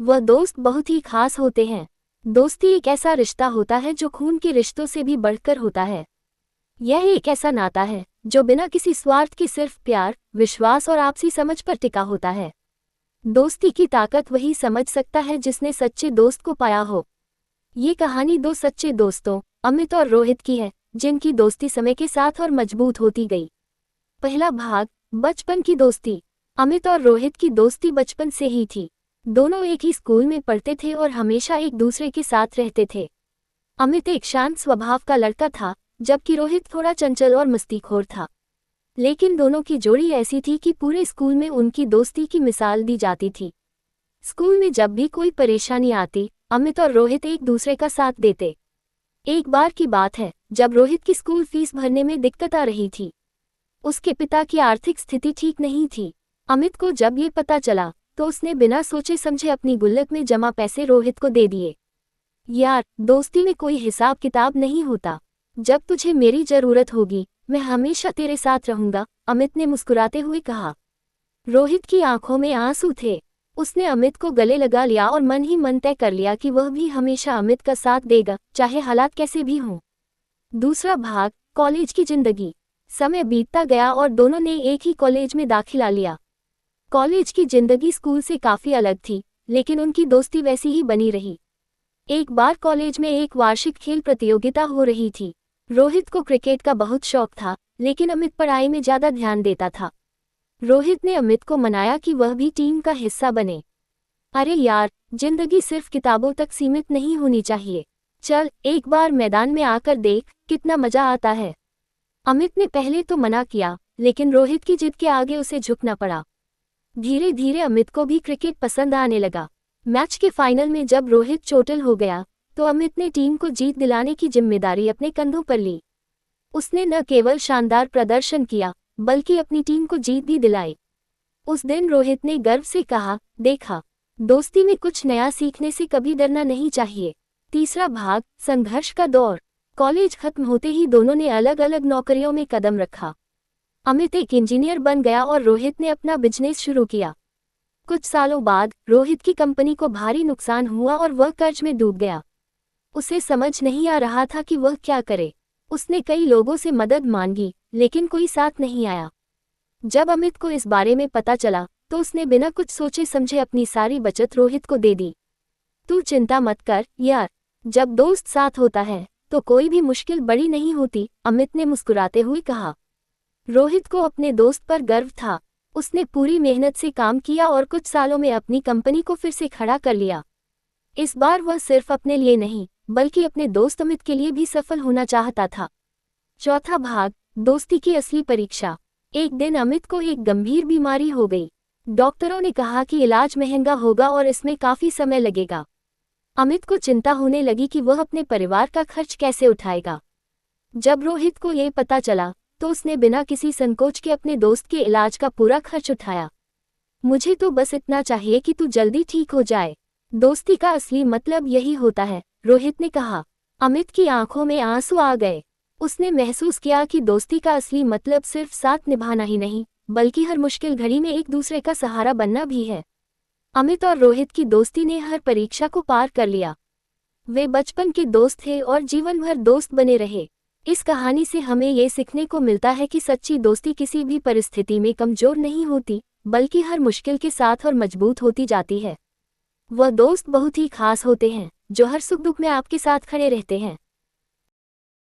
वह दोस्त बहुत ही खास होते हैं। दोस्ती एक ऐसा रिश्ता होता है जो खून के रिश्तों से भी बढ़कर होता है। यह एक ऐसा नाता है जो बिना किसी स्वार्थ के सिर्फ प्यार, विश्वास और आपसी समझ पर टिका होता है। दोस्ती की ताकत वही समझ सकता है जिसने सच्चे दोस्त को पाया हो। ये कहानी दो सच्चे दोस्तों, अमित और रोहित की है, जिनकी दोस्ती समय के साथ और मजबूत होती गई। पहला भाग, बचपन की दोस्ती। अमित और रोहित की दोस्ती बचपन से ही थी। दोनों एक ही स्कूल में पढ़ते थे और हमेशा एक दूसरे के साथ रहते थे। अमित एक शांत स्वभाव का लड़का था, जबकि रोहित थोड़ा चंचल और मस्तीखोर था। लेकिन दोनों की जोड़ी ऐसी थी कि पूरे स्कूल में उनकी दोस्ती की मिसाल दी जाती थी। स्कूल में जब भी कोई परेशानी आती, अमित और रोहित एक दूसरे का साथ देते। एक बार की बात है, जब रोहित की स्कूल फीस भरने में दिक्कत आ रही थी। उसके पिता की आर्थिक स्थिति ठीक नहीं थी। अमित को जब ये पता चला तो उसने बिना सोचे समझे अपनी गुल्लक में जमा पैसे रोहित को दे दिए। यार, दोस्ती में कोई हिसाब किताब नहीं होता। जब तुझे मेरी जरूरत होगी, मैं हमेशा तेरे साथ रहूंगा, अमित ने मुस्कुराते हुए कहा। रोहित की आंखों में आंसू थे। उसने अमित को गले लगा लिया और मन ही मन तय कर लिया कि वह भी हमेशा अमित का साथ देगा, चाहे हालात कैसे भी हों। दूसरा भाग, कॉलेज की जिंदगी। समय बीतता गया और दोनों ने एक ही कॉलेज में दाखिला लिया। कॉलेज की जिंदगी स्कूल से काफी अलग थी, लेकिन उनकी दोस्ती वैसी ही बनी रही। एक बार कॉलेज में एक वार्षिक खेल प्रतियोगिता हो रही थी। रोहित को क्रिकेट का बहुत शौक था, लेकिन अमित पढ़ाई में ज्यादा ध्यान देता था। रोहित ने अमित को मनाया कि वह भी टीम का हिस्सा बने। अरे यार, जिंदगी सिर्फ किताबों तक सीमित नहीं होनी चाहिए। चल, एक बार मैदान में आकर देख, कितना मजा आता है। अमित ने पहले तो मना किया, लेकिन रोहित की जिद के आगे उसे झुकना पड़ा। धीरे धीरे अमित को भी क्रिकेट पसंद आने लगा। मैच के फाइनल में जब रोहित चोटिल हो गया, तो अमित ने टीम को जीत दिलाने की जिम्मेदारी अपने कंधों पर ली। उसने न केवल शानदार प्रदर्शन किया, बल्कि अपनी टीम को जीत भी दिलाई। उस दिन रोहित ने गर्व से कहा, देखा, दोस्ती में कुछ नया सीखने से कभी डरना नहीं चाहिए। तीसरा भाग, संघर्ष का दौर। कॉलेज खत्म होते ही दोनों ने अलग अलग नौकरियों में कदम रखा। अमित एक इंजीनियर बन गया और रोहित ने अपना बिजनेस शुरू किया। कुछ सालों बाद रोहित की कंपनी को भारी नुकसान हुआ और वह कर्ज में डूब गया। उसे समझ नहीं आ रहा था कि वह क्या करे। उसने कई लोगों से मदद मांगी, लेकिन कोई साथ नहीं आया। जब अमित को इस बारे में पता चला, तो उसने बिना कुछ सोचे समझे अपनी सारी बचत रोहित को दे दी। तू चिंता मत कर यार, जब दोस्त साथ होता है तो कोई भी मुश्किल बड़ी नहीं होती, अमित ने मुस्कुराते हुए कहा। रोहित को अपने दोस्त पर गर्व था। उसने पूरी मेहनत से काम किया और कुछ सालों में अपनी कंपनी को फिर से खड़ा कर लिया। इस बार वह सिर्फ अपने लिए नहीं, बल्कि अपने दोस्त अमित के लिए भी सफल होना चाहता था। चौथा भाग, दोस्ती की असली परीक्षा। एक दिन अमित को एक गंभीर बीमारी हो गई। डॉक्टरों ने कहा कि इलाज महंगा होगा और इसमें काफी समय लगेगा। अमित को चिंता होने लगी कि वह अपने परिवार का खर्च कैसे उठाएगा। जब रोहित को ये पता चला, तो उसने बिना किसी संकोच के अपने दोस्त के इलाज का पूरा खर्च उठाया। मुझे तो बस इतना चाहिए कि तू जल्दी ठीक हो जाए। दोस्ती का असली मतलब यही होता है, रोहित ने कहा। अमित की आंखों में आंसू आ गए। उसने महसूस किया कि दोस्ती का असली मतलब सिर्फ साथ निभाना ही नहीं, बल्कि हर मुश्किल घड़ी में एक दूसरे का सहारा बनना भी है। अमित और रोहित की दोस्ती ने हर परीक्षा को पार कर लिया। वे बचपन के दोस्त थे और जीवन भर दोस्त बने रहे। इस कहानी से हमें ये सीखने को मिलता है कि सच्ची दोस्ती किसी भी परिस्थिति में कमजोर नहीं होती, बल्कि हर मुश्किल के साथ और मजबूत होती जाती है। वह दोस्त बहुत ही खास होते हैं, जो हर सुख दुख में आपके साथ खड़े रहते हैं।